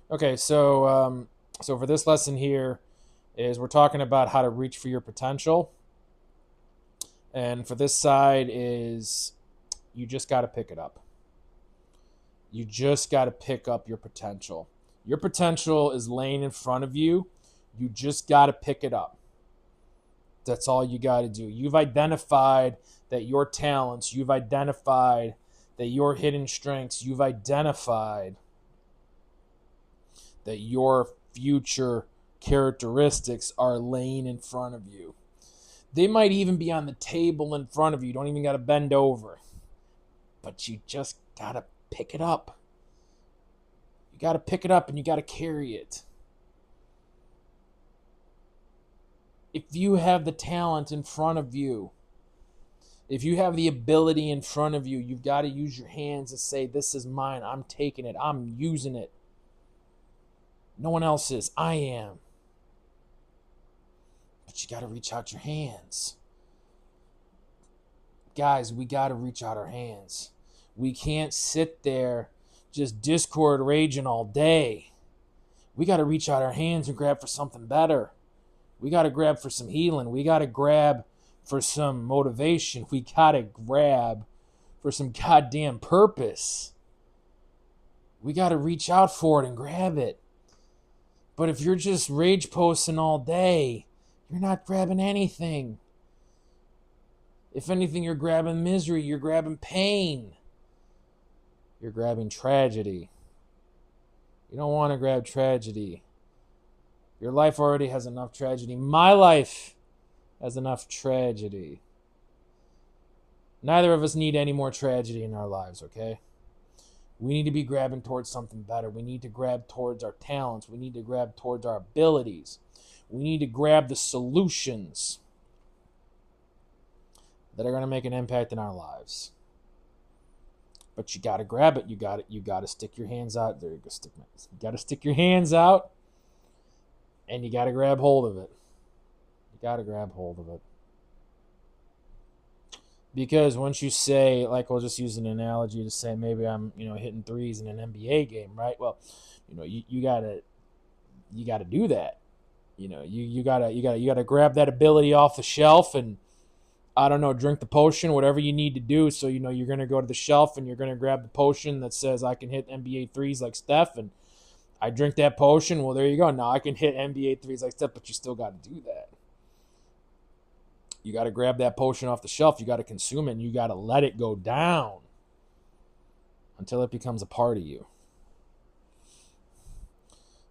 Okay, so for this lesson here is we're talking about how to reach for your potential, and for this side is you just got to pick it up. You just got to pick up your potential. Your potential is laying in front of you. You just got to pick it up. That's all you got to do. You've identified that your talents, you've identified that your hidden strengths, you've identified that your future characteristics are laying in front of you. They might even be on the table in front of you. You don't even got to bend over, but you just got to pick it up. You got to pick it up and you got to carry it. If you have the talent in front of you, if you have the ability in front of you, you've got to use your hands to say, this is mine. I'm taking it. I'm using it. No one else is. I am. But you got to reach out your hands. Guys, we got to reach out our hands. We can't sit there just Discord raging all day. We got to reach out our hands and grab for something better. We got to grab for some healing. We got to grab for some motivation. We got to grab for some goddamn purpose. We got to reach out for it and grab it. But if you're just rage posting all day, you're not grabbing anything. If anything, you're grabbing misery. You're grabbing pain. You're grabbing tragedy. You don't want to grab tragedy. Your life already has enough tragedy. My life has enough tragedy. Neither of us need any more tragedy in our lives, okay? We need to be grabbing towards something better. We need to grab towards our talents. We need to grab towards our abilities. We need to grab the solutions that are going to make an impact in our lives. But you got to grab it. You got to stick your hands out. There you go. You got to stick your hands out, and you got to grab hold of it. You got to grab hold of it. Because once you say, like, we'll just use an analogy to say maybe I'm, hitting threes in an NBA game, right? Well, you gotta do that. You gotta grab that ability off the shelf and, I don't know, drink the potion, whatever you need to do. So, you're going to go to the shelf and you're going to grab the potion that says I can hit NBA threes like Steph, and I drink that potion. Well, there you go. Now I can hit NBA threes like Steph, but you still got to do that. You got to grab that potion off the shelf. You got to consume it, and you got to let it go down until it becomes a part of you.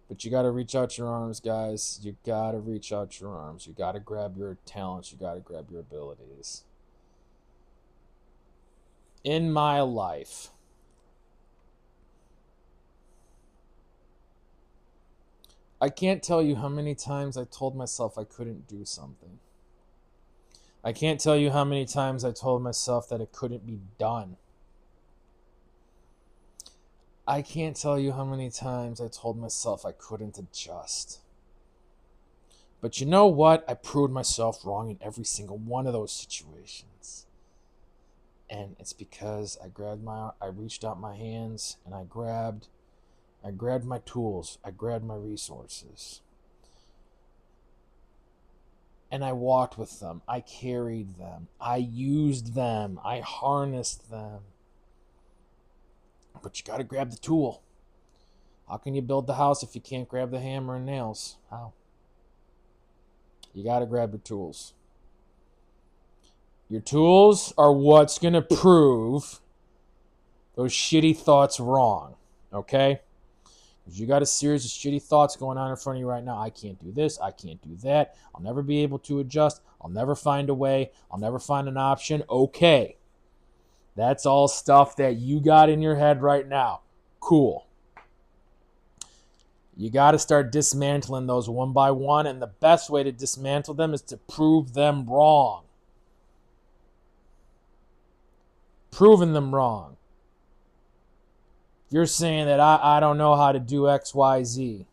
But you got to reach out your arms, guys. You got to reach out your arms. You got to grab your talents. You got to grab your abilities. In my life, I can't tell you how many times I told myself I couldn't do something. I can't tell you how many times I told myself that it couldn't be done. I can't tell you how many times I told myself I couldn't adjust. But you know what? I proved myself wrong in every single one of those situations. And it's because I reached out my hands and I grabbed my tools. I grabbed my resources. And I walked with them. I carried them. I used them. I harnessed them. But you got to grab the tool. How can you build the house if you can't grab the hammer and nails? How? You got to grab your tools. Your tools are what's going to prove those shitty thoughts wrong. Okay? Because you got a series of shitty thoughts going on in front of you right now. I can't do this. I can't do that. I'll never be able to adjust. I'll never find a way. I'll never find an option. Okay. That's all stuff that you got in your head right now. Cool. You got to start dismantling those one by one, and the best way to dismantle them is to prove them wrong. Proving them wrong. You're saying that I don't know how to do X, Y, Z.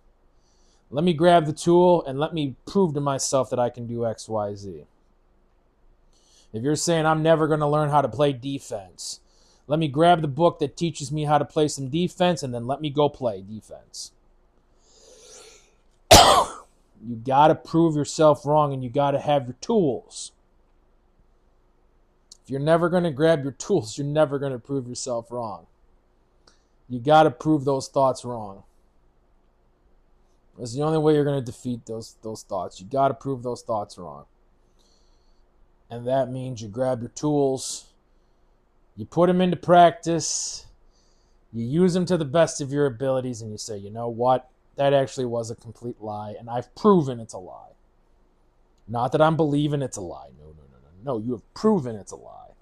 Let me grab the tool and let me prove to myself that I can do X, Y, Z. If you're saying I'm never going to learn how to play defense, let me grab the book that teaches me how to play some defense and then let me go play defense. You got to prove yourself wrong, and you got to have your tools. If you're never going to grab your tools, you're never going to prove yourself wrong. You got to prove those thoughts wrong. That's the only way you're going to defeat those thoughts. You got to prove those thoughts wrong. And that means you grab your tools, you put them into practice, you use them to the best of your abilities, and you say, you know what? That actually was a complete lie, and I've proven it's a lie. Not that I'm believing it's a lie. No, you have proven it's a lie.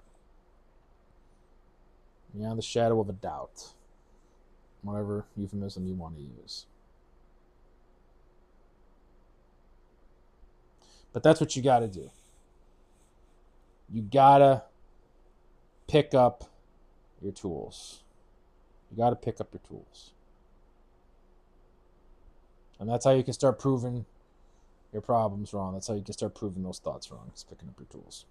Beyond the shadow of a doubt. Whatever euphemism you want to use. But that's what you got to do. You got to pick up your tools. You got to pick up your tools. And that's how you can start proving your problems wrong. That's how you can start proving those thoughts wrong. Is picking up your tools.